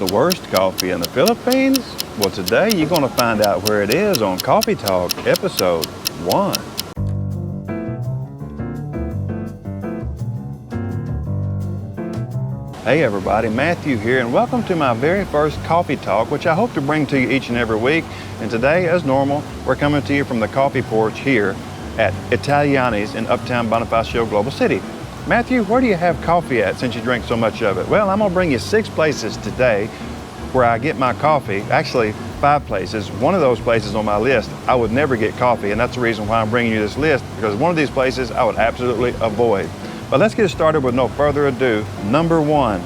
The worst coffee in the Philippines? Well, today you're going to find out where it is on Coffee Talk, Episode 1. Hey everybody, Matthew here, and welcome to my very first Coffee Talk, which I hope to bring to you each and every week. And today, as normal, we're coming to you from the coffee porch here at Italiani's in Uptown Bonifacio, Global City. Matthew, where do you have coffee at since you drink so much of it? Well, I'm gonna bring you 6 places today where I get my coffee. Actually, 5 places. One of those places on my list, I would never get coffee, and that's the reason why I'm bringing you this list, because one of these places I would absolutely avoid. But let's get started with no further ado. Number 1,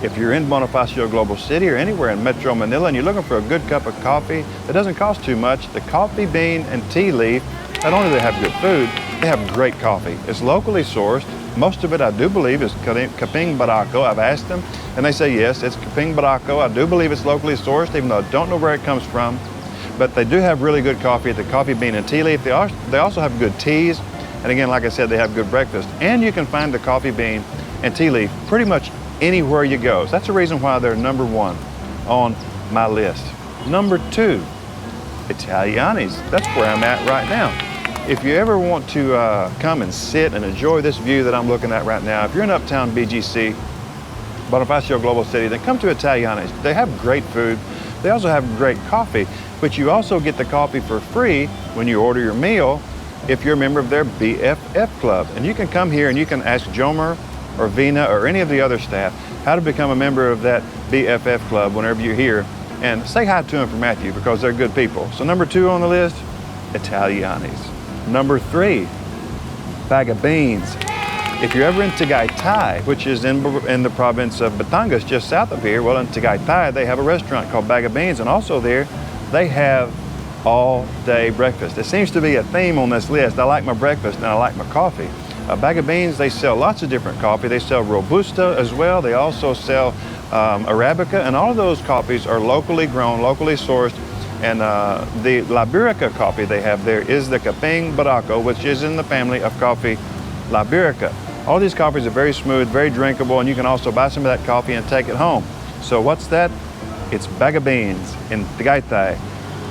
if you're in Bonifacio, Global City, or anywhere in Metro Manila and you're looking for a good cup of coffee that doesn't cost too much, the Coffee Bean and Tea Leaf, not only do they have good food, they have great coffee. It's locally sourced. Most of it, I do believe, is Kaping Barako. I've asked them, and they say yes, it's Kaping Barako. I do believe it's locally sourced, even though I don't know where it comes from. But they do have really good coffee at the Coffee Bean and Tea Leaf. They also have good teas. And again, like I said, they have good breakfast. And you can find the Coffee Bean and Tea Leaf pretty much anywhere you go. So that's the reason why they're number 1 on my list. Number 2, Italiani's. That's where I'm at right now. If you ever want to come and sit and enjoy this view that I'm looking at right now, if you're in Uptown BGC, Bonifacio Global City, then come to Italiani's. They have great food. They also have great coffee, but you also get the coffee for free when you order your meal if you're a member of their BFF club. And you can come here and you can ask Jomer or Vina or any of the other staff how to become a member of that BFF club whenever you're here. And say hi to them for Matthew, because they're good people. So number 2 on the list, Italiani's. Number 3, Baga Beans. If you're ever in Itai, which is in the province of Batangas, just south of here, well, in Itai, they have a restaurant called Baga Beans, and also there, they have all-day breakfast. It seems to be a theme on this list. I like my breakfast and I like my coffee. Baga Beans, they sell lots of different coffee. They sell Robusta as well. They also sell Arabica, and all of those coffees are locally grown, locally sourced. And the Liberica coffee they have there is the Kaping Barako, which is in the family of coffee Liberica. All these coffees are very smooth, very drinkable, and you can also buy some of that coffee and take it home. So what's that? It's Baga Beans in Tagaytay,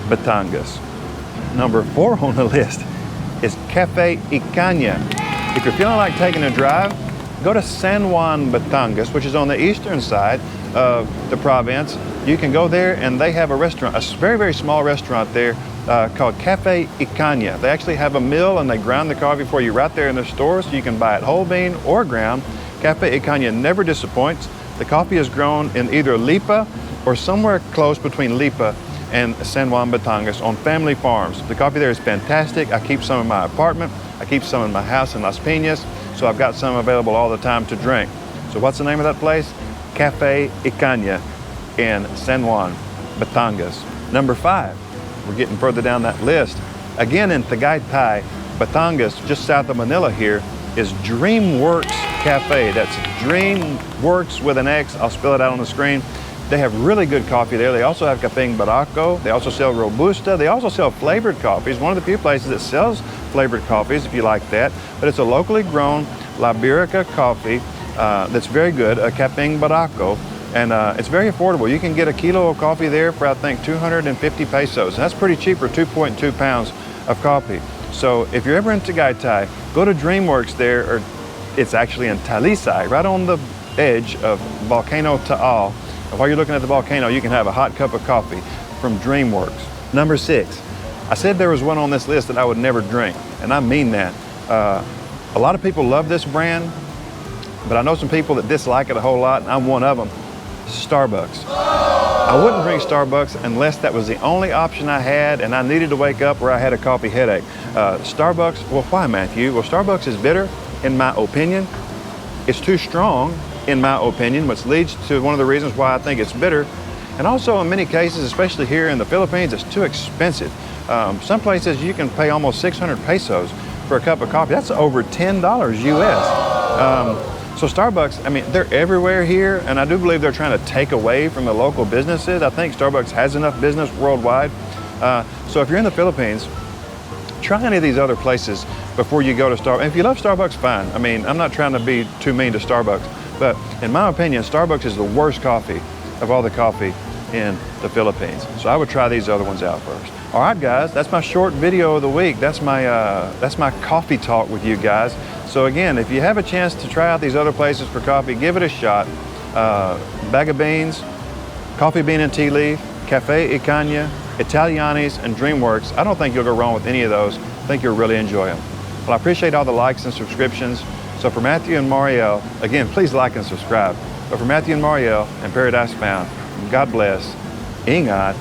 Batangas. Number 4 on the list is Cafe Icaña. If you're feeling like taking a drive, go to San Juan, Batangas, which is on the eastern side of the province. You can go there, and they have a restaurant, a very, very small restaurant there called Cafe Icaña. They actually have a mill, and they grind the coffee for you right there in their store, so you can buy it whole bean or ground. Cafe Icaña never disappoints. The coffee is grown in either Lipa or somewhere close between Lipa and San Juan, Batangas on family farms. The coffee there is fantastic. I keep some in my apartment. I keep some in my house in Las Piñas, so I've got some available all the time to drink. So what's the name of that place? Cafe Icaña in San Juan, Batangas. Number 5, we're getting further down that list. Again in Tagaytay, Batangas, just south of Manila here, is Dreamworks Cafe. That's Dreamworks with an X. I'll spell it out on the screen. They have really good coffee there. They also have Kaping Barako. They also sell Robusta. They also sell flavored coffees. One of the few places that sells flavored coffees, if you like that. But it's a locally grown Liberica coffee that's very good, a Kaping Barako. And it's very affordable. You can get a kilo of coffee there for, I think, 250 pesos. And that's pretty cheap for 2.2 pounds of coffee. So if you're ever in Tagaytay, go to Dreamworks there, or it's actually in Talisay, right on the edge of Volcano Taal. And while you're looking at the volcano, you can have a hot cup of coffee from Dreamworks. Number 6, I said there was one on this list that I would never drink, and I mean that. A lot of people love this brand, but I know some people that dislike it a whole lot, and I'm one of them. Starbucks. I wouldn't drink Starbucks unless that was the only option I had and I needed to wake up or I had a coffee headache. Starbucks, well, why, Matthew? Well, Starbucks is bitter, in my opinion. It's too strong, in my opinion, which leads to one of the reasons why I think it's bitter. And also, in many cases, especially here in the Philippines, it's too expensive. Some places you can pay almost 600 pesos for a cup of coffee. That's over $10 US. So Starbucks, I mean, they're everywhere here, and I do believe they're trying to take away from the local businesses. I think Starbucks has enough business worldwide. So if you're in the Philippines, try any of these other places before you go to Starbucks. If you love Starbucks, fine. I mean, I'm not trying to be too mean to Starbucks, but in my opinion, Starbucks is the worst coffee of all the coffee in the Philippines. So I would try these other ones out first. All right, guys, that's my short video of the week. That's my coffee talk with you guys. So again, if you have a chance to try out these other places for coffee, give it a shot. Baga Beans, Coffee Bean and Tea Leaf, Cafe Icaña, Italiani's, and Dreamworks. I don't think you'll go wrong with any of those. I think you'll really enjoy them. Well, I appreciate all the likes and subscriptions. So for Matthew and Marielle, again, please like and subscribe. But for Matthew and Marielle and Paradise Found, God bless. Ingat.